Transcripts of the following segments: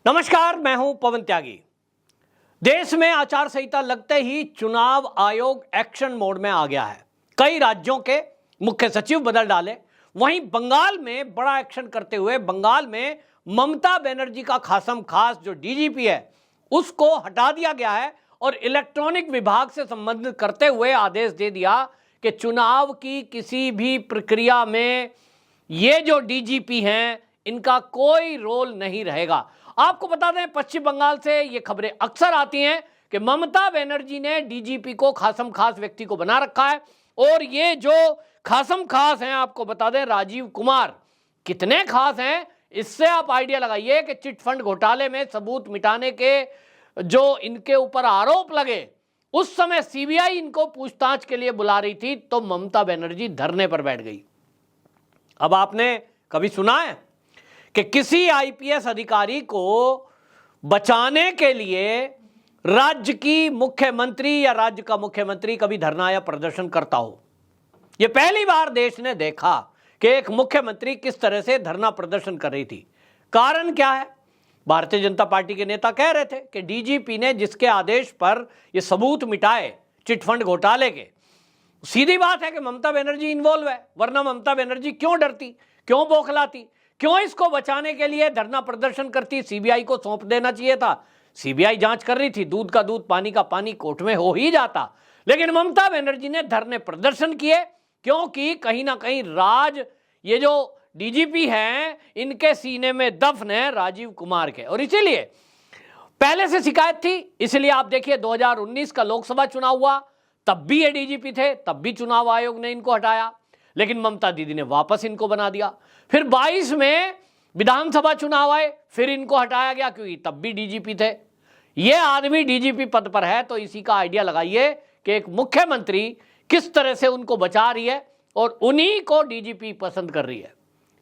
नमस्कार, मैं हूं पवन त्यागी। देश में आचार संहिता लगते ही चुनाव आयोग एक्शन मोड में आ गया है। कई राज्यों के मुख्य सचिव बदल डाले। वहीं बंगाल में बड़ा एक्शन करते हुए बंगाल में ममता बनर्जी का खासम खास जो डीजीपी है उसको हटा दिया गया है और इलेक्ट्रॉनिक विभाग से संबंधित करते हुए आदेश दे दिया कि चुनाव की किसी भी प्रक्रिया में ये जो डीजीपी हैं इनका कोई रोल नहीं रहेगा। आपको बता दें, पश्चिम बंगाल से ये खबरें अक्सर आती हैं कि ममता बनर्जी ने डीजीपी को खासम खास व्यक्ति को बना रखा है और ये जो खासम खास हैं, आपको बता दें राजीव कुमार कितने खास हैं, इससे आप आइडिया लगाइए कि चिट फंड घोटाले में सबूत मिटाने के जो इनके ऊपर आरोप लगे उस समय सीबीआई इनको पूछताछ के लिए बुला रही थी तो ममता बनर्जी धरने पर बैठ गई। अब आपने कभी सुना है कि किसी आईपीएस अधिकारी को बचाने के लिए राज्य की मुख्यमंत्री या राज्य का मुख्यमंत्री कभी धरना या प्रदर्शन करता हो? यह पहली बार देश ने देखा कि एक मुख्यमंत्री किस तरह से धरना प्रदर्शन कर रही थी। कारण क्या है? भारतीय जनता पार्टी के नेता कह रहे थे कि डीजीपी ने जिसके आदेश पर यह सबूत मिटाए चिटफंड घोटाले के, सीधी बात है कि ममता बनर्जी इन्वॉल्व है, वरना ममता बनर्जी क्यों डरती, क्यों बौखलाती, क्यों इसको बचाने के लिए धरना प्रदर्शन करती? सीबीआई को सौंप देना चाहिए था। सीबीआई जांच कर रही थी, दूध का दूध पानी का पानी कोर्ट में हो ही जाता। लेकिन ममता बनर्जी ने धरने प्रदर्शन किए क्योंकि कहीं ना कहीं राज ये जो डीजीपी हैं इनके सीने में दफन है राजीव कुमार के, और इसीलिए पहले से शिकायत थी। इसलिए आप देखिए 2019 का लोकसभा चुनाव हुआ, तब भी ये डीजीपी थे, तब भी चुनाव आयोग ने इनको हटाया, लेकिन ममता दीदी ने वापस इनको बना दिया। फिर 22 में विधानसभा चुनाव आए, फिर इनको हटाया गया क्योंकि तब भी डीजीपी थे। ये आदमी डीजीपी पद पर है तो इसी का आइडिया लगाइए कि एक मुख्यमंत्री किस तरह से उनको बचा रही है और उन्हीं को डीजीपी पसंद कर रही है।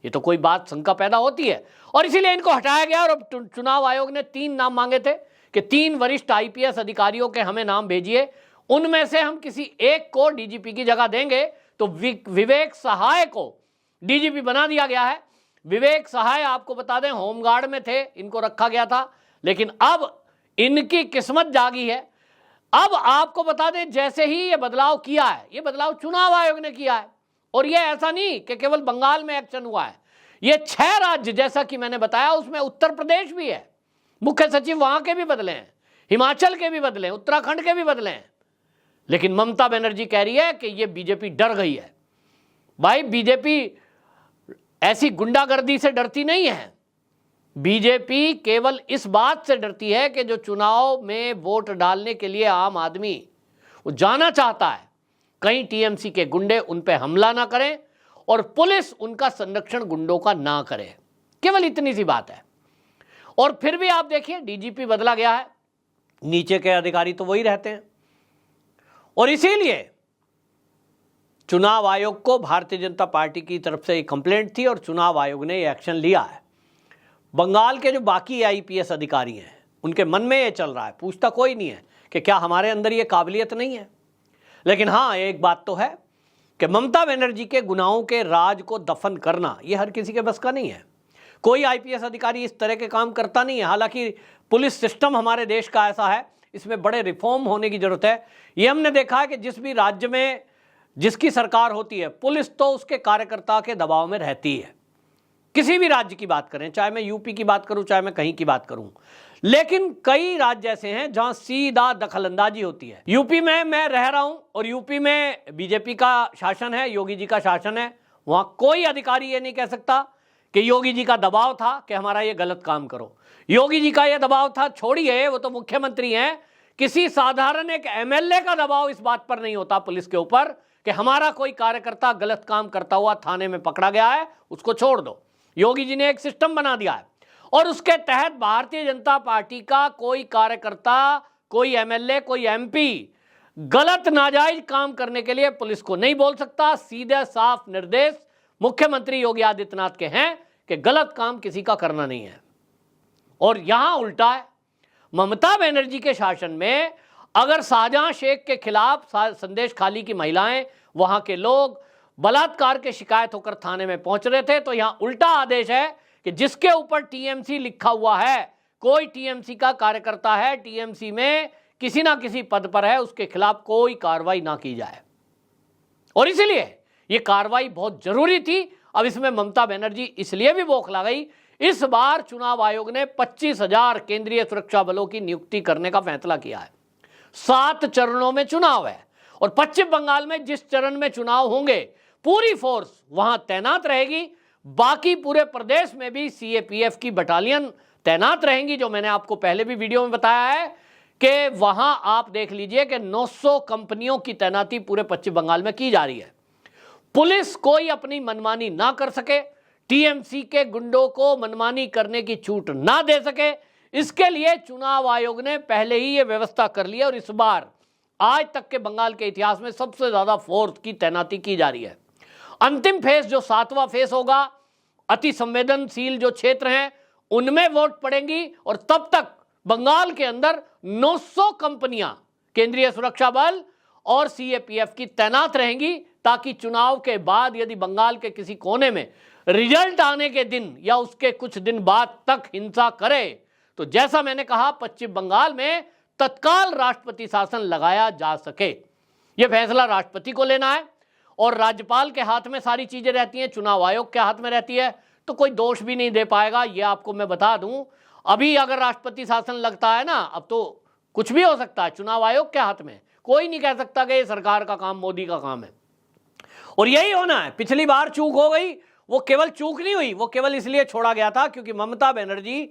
ये तो कोई बात शंका पैदा होती है और इसीलिए इनको हटाया गया। और चुनाव आयोग ने 3 नाम मांगे थे कि 3 वरिष्ठ आईपीएस अधिकारियों के हमें नाम भेजिए, उनमें से हम किसी एक को डीजीपी की जगह देंगे। तो विवेक सहाय को डीजीपी बना दिया गया है। विवेक सहाय आपको बता दें होमगार्ड में थे, इनको रखा गया था, लेकिन अब इनकी किस्मत जागी है। अब आपको बता दें जैसे ही ये बदलाव किया है, ये बदलाव चुनाव आयोग ने किया है और ये ऐसा नहीं कि केवल बंगाल में एक्शन हुआ है। ये 6 राज्य जैसा कि मैंने बताया, उसमें उत्तर प्रदेश भी है, मुख्य सचिव वहां के भी बदले हैं, हिमाचल के भी बदले हैं, उत्तराखंड के भी बदले हैं। लेकिन ममता बनर्जी कह रही है कि ये बीजेपी डर गई है। भाई, बीजेपी ऐसी गुंडागर्दी से डरती नहीं है। बीजेपी केवल इस बात से डरती है कि जो चुनाव में वोट डालने के लिए आम आदमी वो जाना चाहता है, कहीं टीएमसी के गुंडे उन पे हमला ना करें और पुलिस उनका संरक्षण गुंडों का ना करे। केवल इतनी सी बात है। और फिर भी आप देखिए डीजीपी बदला गया है, नीचे के अधिकारी तो वही रहते हैं। और इसीलिए चुनाव आयोग को भारतीय जनता पार्टी की तरफ से एक कंप्लेंट थी और चुनाव आयोग ने ये एक्शन लिया है। बंगाल के जो बाकी आईपीएस अधिकारी हैं उनके मन में ये चल रहा है, पूछता कोई नहीं है कि क्या हमारे अंदर ये काबिलियत नहीं है। लेकिन हाँ, एक बात तो है कि ममता बनर्जी के गुनाहों के राज को दफन करना ये हर किसी के बस का नहीं है। कोई आईपीएस अधिकारी इस तरह के काम करता नहीं है। हालांकि पुलिस सिस्टम हमारे देश का ऐसा है, इसमें बड़े रिफॉर्म होने की जरूरत है। ये हमने देखा है कि जिस भी राज्य में जिसकी सरकार होती है, पुलिस तो उसके कार्यकर्ता के दबाव में रहती है। किसी भी राज्य की बात करें, चाहे मैं यूपी की बात करूं, चाहे मैं कहीं की बात करूं, लेकिन कई राज्य ऐसे हैं जहां सीधा दखलंदाजी होती है। यूपी में मैं रह रहा हूं और यूपी में बीजेपी का शासन है, योगी जी का शासन है। वहां कोई अधिकारी ये नहीं कह सकता कि योगी जी का दबाव था कि हमारा ये गलत काम करो। योगी जी का ये दबाव था, छोड़िए, वो तो मुख्यमंत्री हैं। किसी साधारण एक एमएलए का दबाव इस बात पर नहीं होता पुलिस के ऊपर कि हमारा कोई कार्यकर्ता गलत काम करता हुआ थाने में पकड़ा गया है, उसको छोड़ दो। योगी जी ने एक सिस्टम बना दिया है और उसके तहत भारतीय जनता पार्टी का कोई कार्यकर्ता, कोई एमएलए, कोई एमपी गलत नाजायज काम करने के लिए पुलिस को नहीं बोल सकता। सीधे साफ निर्देश मुख्यमंत्री योगी आदित्यनाथ के हैं कि गलत काम किसी का करना नहीं है। और यहां उल्टा है, ममता बनर्जी के शासन में अगर शाहजहां शेख के खिलाफ संदेश खाली की महिलाएं, वहां के लोग बलात्कार के शिकायत होकर थाने में पहुंच रहे थे, तो यहां उल्टा आदेश है कि जिसके ऊपर टीएमसी लिखा हुआ है, कोई टीएमसी का कार्यकर्ता है, टीएमसी में किसी ना किसी पद पर है, उसके खिलाफ कोई कार्रवाई ना की जाए। और इसलिए यह कार्रवाई बहुत जरूरी थी। अब इसमें ममता बनर्जी इसलिए भी बौखला गई, इस बार चुनाव आयोग ने 25,000 केंद्रीय सुरक्षा बलों की नियुक्ति करने का फैसला किया है। 7 चरणों में चुनाव है और पश्चिम बंगाल में जिस चरण में चुनाव होंगे पूरी फोर्स वहां तैनात रहेगी। बाकी पूरे प्रदेश में भी सीएपीएफ की बटालियन तैनात रहेंगी, जो मैंने आपको पहले भी वीडियो में बताया है कि वहां आप देख लीजिए कि 900 कंपनियों की तैनाती पूरे पश्चिम बंगाल में की जा रही है। पुलिस कोई अपनी मनमानी ना कर सके, टीएमसी के गुंडों को मनमानी करने की छूट ना दे सके, इसके लिए चुनाव आयोग ने पहले ही यह व्यवस्था कर ली है। और इस बार आज तक के बंगाल के इतिहास में सबसे ज्यादा फोर्स की तैनाती की जा रही है। अंतिम फेज जो 7वां फेज होगा, अति संवेदनशील जो क्षेत्र हैं उनमें वोट पड़ेंगी और तब तक बंगाल के अंदर 900 कंपनियां केंद्रीय सुरक्षा बल और सीएपीएफ की तैनात रहेंगी, ताकि चुनाव के बाद यदि बंगाल के किसी कोने में रिजल्ट आने के दिन या उसके कुछ दिन बाद तक हिंसा करे तो जैसा मैंने कहा पश्चिम बंगाल में तत्काल राष्ट्रपति शासन लगाया जा सके। यह फैसला राष्ट्रपति को लेना है और राज्यपाल के हाथ में सारी चीजें रहती हैं, चुनाव आयोग के हाथ में रहती है, तो कोई दोष भी नहीं दे पाएगा। यह आपको मैं बता दूं, अभी अगर राष्ट्रपति शासन लगता है ना, अब तो कुछ भी हो सकता है। चुनाव आयोग के हाथ में, कोई नहीं कह सकता कि ये सरकार का काम, मोदी का काम है। और यही होना है। पिछली बार चूक हो गई, वो केवल चूक नहीं हुई, वो केवल इसलिए छोड़ा गया था क्योंकि ममता बनर्जी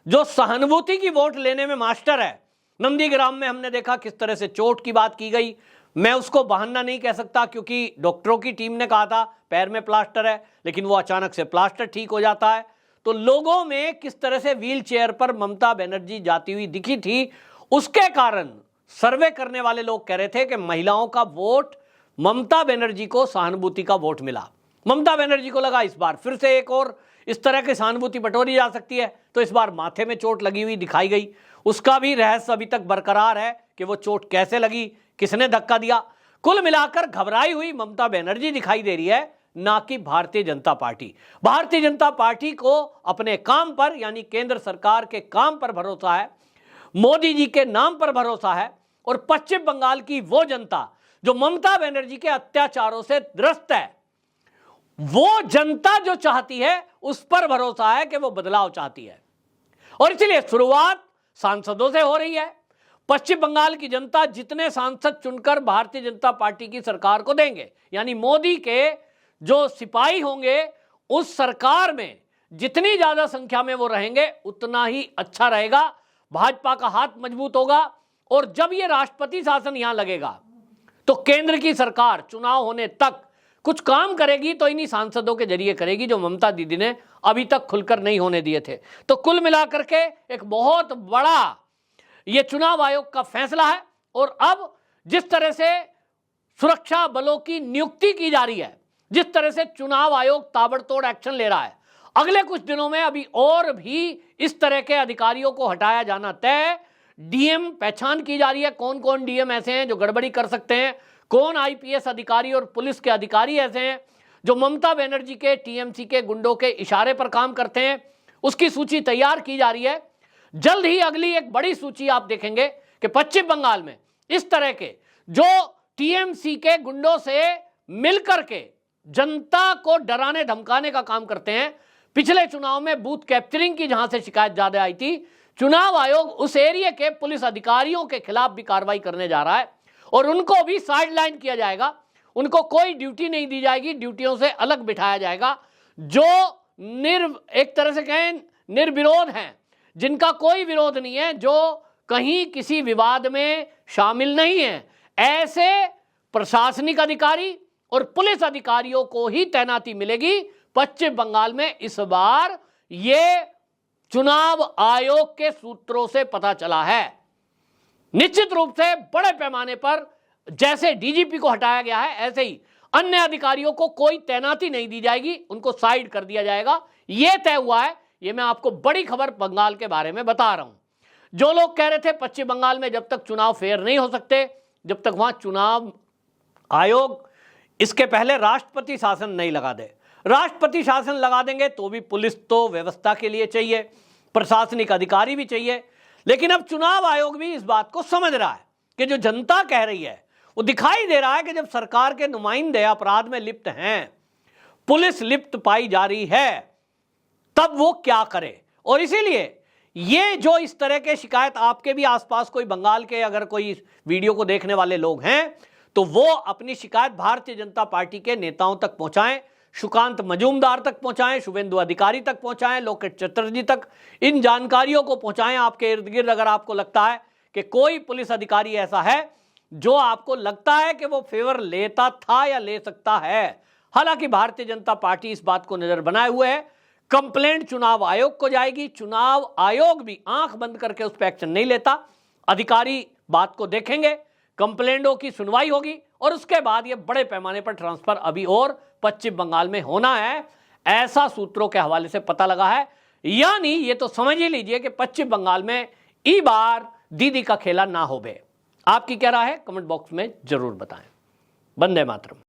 जो सहानुभूति की वोट लेने में मास्टर है, नंदीग्राम में हमने देखा किस तरह से चोट की बात की गई। मैं उसको बहाना नहीं कह सकता क्योंकि डॉक्टरों की टीम ने कहा था पैर में प्लास्टर है, लेकिन वो अचानक से प्लास्टर ठीक हो जाता है। तो लोगों में किस तरह से व्हील चेयर पर ममता बनर्जी जाती हुई दिखी थी, उसके कारण सर्वे करने वाले लोग कह रहे थे कि महिलाओं का वोट ममता बनर्जी को सहानुभूति का वोट मिला। ममता बनर्जी को लगा इस बार फिर से एक और इस तरह की सहानुभूति बटोरी जा सकती है, तो इस बार माथे में चोट लगी हुई दिखाई गई। उसका भी रहस्य अभी तक बरकरार है कि वो चोट कैसे लगी, किसने धक्का दिया। कुल मिलाकर घबराई हुई ममता बनर्जी दिखाई दे रही है, ना कि भारतीय जनता पार्टी। भारतीय जनता पार्टी को अपने काम पर, यानी केंद्र सरकार के काम पर भरोसा है, मोदी जी के नाम पर भरोसा है। और पश्चिम बंगाल की वो जनता जो ममता बनर्जी के अत्याचारों से त्रस्त है, वो जनता जो चाहती है उस पर भरोसा है कि वो बदलाव चाहती है। और इसलिए शुरुआत सांसदों से हो रही है। पश्चिम बंगाल की जनता जितने सांसद चुनकर भारतीय जनता पार्टी की सरकार को देंगे, यानी मोदी के जो सिपाही होंगे, उस सरकार में जितनी ज्यादा संख्या में वो रहेंगे उतना ही अच्छा रहेगा, भाजपा का हाथ मजबूत होगा। और जब ये राष्ट्रपति शासन यहां लगेगा तो केंद्र की सरकार चुनाव होने तक कुछ काम करेगी तो इन्हीं सांसदों के जरिए करेगी, जो ममता दीदी ने अभी तक खुलकर नहीं होने दिए थे। तो कुल मिलाकर के एक बहुत बड़ा ये चुनाव आयोग का फैसला है। और अब जिस तरह से सुरक्षा बलों की नियुक्ति की जा रही है, जिस तरह से चुनाव आयोग ताबड़तोड़ एक्शन ले रहा है, अगले कुछ दिनों में अभी और भी इस तरह के अधिकारियों को हटाया जाना तय। डीएम पहचान की जा रही है, कौन कौन डीएम ऐसे हैं जो गड़बड़ी कर सकते हैं, कौन आईपीएस अधिकारी और पुलिस के अधिकारी ऐसे हैं जो ममता बनर्जी के टीएमसी के गुंडों के इशारे पर काम करते हैं। उसकी सूची तैयार की जा रही है। जल्द ही अगली एक बड़ी सूची आप देखेंगे कि पश्चिम बंगाल में इस तरह के जो टीएमसी के गुंडों से मिलकर के जनता को डराने धमकाने का काम करते हैं। पिछले चुनाव में बूथ कैप्चरिंग की जहां से शिकायत ज्यादा आई थी, चुनाव आयोग उस एरिया के पुलिस अधिकारियों के खिलाफ भी कार्रवाई करने जा रहा है और उनको भी साइडलाइन किया जाएगा। उनको कोई ड्यूटी नहीं दी जाएगी, ड्यूटियों से अलग बिठाया जाएगा। जो एक तरह से कहें निर्विरोध हैं, जिनका कोई विरोध नहीं है, जो कहीं किसी विवाद में शामिल नहीं है, ऐसे प्रशासनिक अधिकारी और पुलिस अधिकारियों को ही तैनाती मिलेगी पश्चिम बंगाल में। इस बार यह चुनाव आयोग के सूत्रों से पता चला है। निश्चित रूप से बड़े पैमाने पर जैसे डीजीपी को हटाया गया है, ऐसे ही अन्य अधिकारियों को कोई तैनाती नहीं दी जाएगी, उनको साइड कर दिया जाएगा। यह तय हुआ है। यह मैं आपको बड़ी खबर बंगाल के बारे में बता रहा हूं। जो लोग कह रहे थे पश्चिम बंगाल में जब तक चुनाव फेयर नहीं हो सकते, जब तक वहां चुनाव आयोग इसके पहले राष्ट्रपति शासन नहीं लगा दे, राष्ट्रपति शासन लगा देंगे तो भी पुलिस तो व्यवस्था के लिए चाहिए, प्रशासनिक अधिकारी भी चाहिए। लेकिन अब चुनाव आयोग भी इस बात को समझ रहा है कि जो जनता कह रही है वो दिखाई दे रहा है कि जब सरकार के नुमाइंदे अपराध में लिप्त हैं, पुलिस लिप्त पाई जा रही है, तब वो क्या करे। और इसीलिए ये जो इस तरह के शिकायत आपके भी आसपास कोई बंगाल के अगर कोई वीडियो को देखने वाले लोग हैं तो वो अपनी शिकायत भारतीय जनता पार्टी के नेताओं तक पहुंचाएं, सुकांत मजूमदार तक पहुंचाएं, शुभेंदु अधिकारी तक पहुंचाएं, लोकेट चटर्जी तक इन जानकारियों को पहुंचाएं। आपके इर्द गिर्द अगर आपको लगता है कि कोई पुलिस अधिकारी ऐसा है जो आपको लगता है कि वो फेवर लेता था या ले सकता है। हालांकि भारतीय जनता पार्टी इस बात को नजर बनाए हुए है, कंप्लेंट चुनाव आयोग को जाएगी, चुनाव आयोग भी आंख बंद करके उस पर एक्शन नहीं लेता। अधिकारी बात को देखेंगे, कंप्लेंटों की सुनवाई होगी और उसके बाद ये बड़े पैमाने पर ट्रांसफर अभी और पश्चिम बंगाल में होना है, ऐसा सूत्रों के हवाले से पता लगा है। यानी ये तो समझ ही लीजिए कि पश्चिम बंगाल में ई बार दीदी का खेला ना हो बे। आपकी क्या राय है, कमेंट बॉक्स में जरूर बताएं। वंदे मातरम।